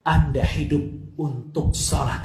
Anda hidup untuk salat.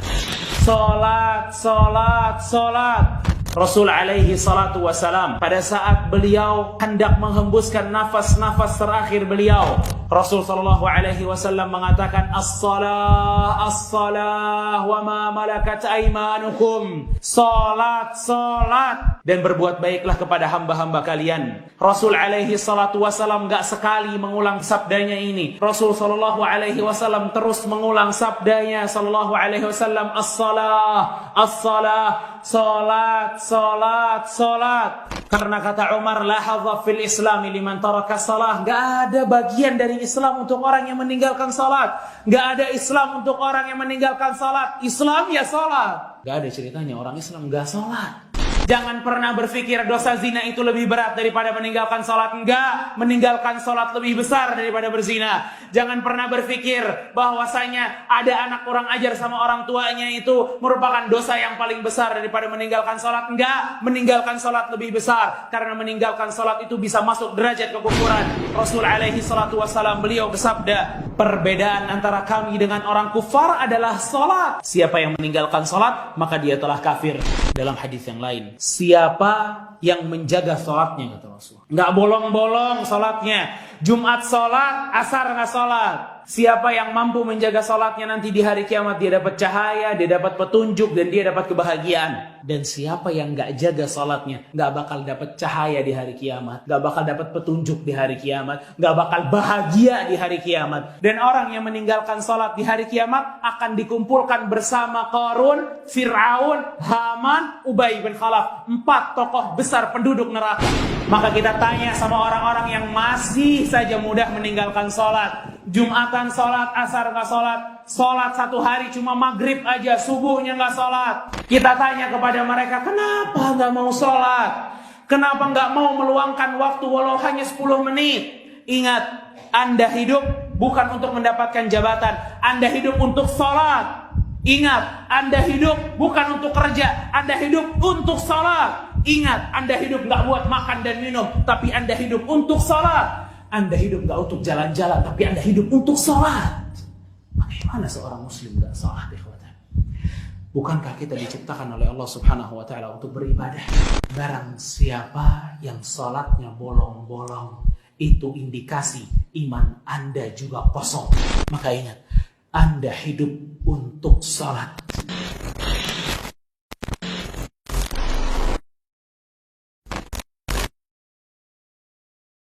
Salat, salat, salat. Rasul alaihi salatu wassalam, pada saat beliau hendak menghembuskan nafas-nafas terakhir beliau, Rasul sallallahu alaihi wasallam mengatakan, as-salah, as-salah, wa ma malakat aymanukum. Salat, salat, dan berbuat baiklah kepada hamba-hamba kalian. Rasul alaihi salatu wassalam gak sekali mengulang sabdanya ini. Rasul sallallahu alaihi wasallam terus mengulang sabdanya sallallahu alaihi wasallam, as-salah, as-salah, salat, salat, salat. Karena kata Umar, la hadza fil Islam liman taraka salah. Gak ada bagian dari Islam untuk orang yang meninggalkan salat. Gak ada Islam untuk orang yang meninggalkan salat. Islam ya salat. Gak ada ceritanya orang Islam gak salat. Jangan pernah berpikir dosa zina itu lebih berat daripada meninggalkan salat. Enggak, meninggalkan salat lebih besar daripada berzina. Jangan pernah berpikir bahwasanya ada anak kurang ajar sama orang tuanya itu merupakan dosa yang paling besar daripada meninggalkan salat. Enggak, meninggalkan salat lebih besar. Karena meninggalkan salat itu bisa masuk derajat kekufuran. Rasul alaihi salatu wassalam, beliau bersabda, perbedaan antara kami dengan orang kufar adalah salat. Siapa yang meninggalkan salat, maka dia telah kafir. Dalam hadis yang lain, siapa yang menjaga salatnya, kata Rasul, nggak bolong-bolong salatnya. Jumat salat, asar nggak salat. Siapa yang mampu menjaga salatnya, nanti di hari kiamat dia dapat cahaya, dia dapat petunjuk, dan dia dapat kebahagiaan. Dan siapa yang nggak jaga salatnya, nggak bakal dapat cahaya di hari kiamat, nggak bakal dapat petunjuk di hari kiamat, nggak bakal bahagia di hari kiamat. Dan orang yang meninggalkan salat di hari kiamat akan dikumpulkan bersama Qarun, Fir'aun, Haman, Ubay bin Khalaf, 4 tokoh besar penduduk neraka. Maka kita tanya sama orang-orang yang masih saja mudah meninggalkan salat. Jumatan salat, asar nggak salat, salat 1 hari cuma maghrib aja, subuhnya nggak salat. Kita tanya kepada mereka, kenapa nggak mau salat? Kenapa nggak mau meluangkan waktu walau hanya 10 menit? Ingat, Anda hidup bukan untuk mendapatkan jabatan, Anda hidup untuk salat. Ingat, Anda hidup bukan untuk kerja, Anda hidup untuk salat. Ingat, Anda hidup nggak buat makan dan minum, tapi Anda hidup untuk salat. Anda hidup gak untuk jalan-jalan, tapi Anda hidup untuk sholat. Bagaimana seorang muslim gak sholat, ikhwatan? Bukankah kita diciptakan oleh Allah subhanahu wa ta'ala untuk beribadah? Barang siapa yang sholatnya bolong-bolong, itu indikasi iman Anda juga kosong. Maka ingat, Anda hidup untuk sholat.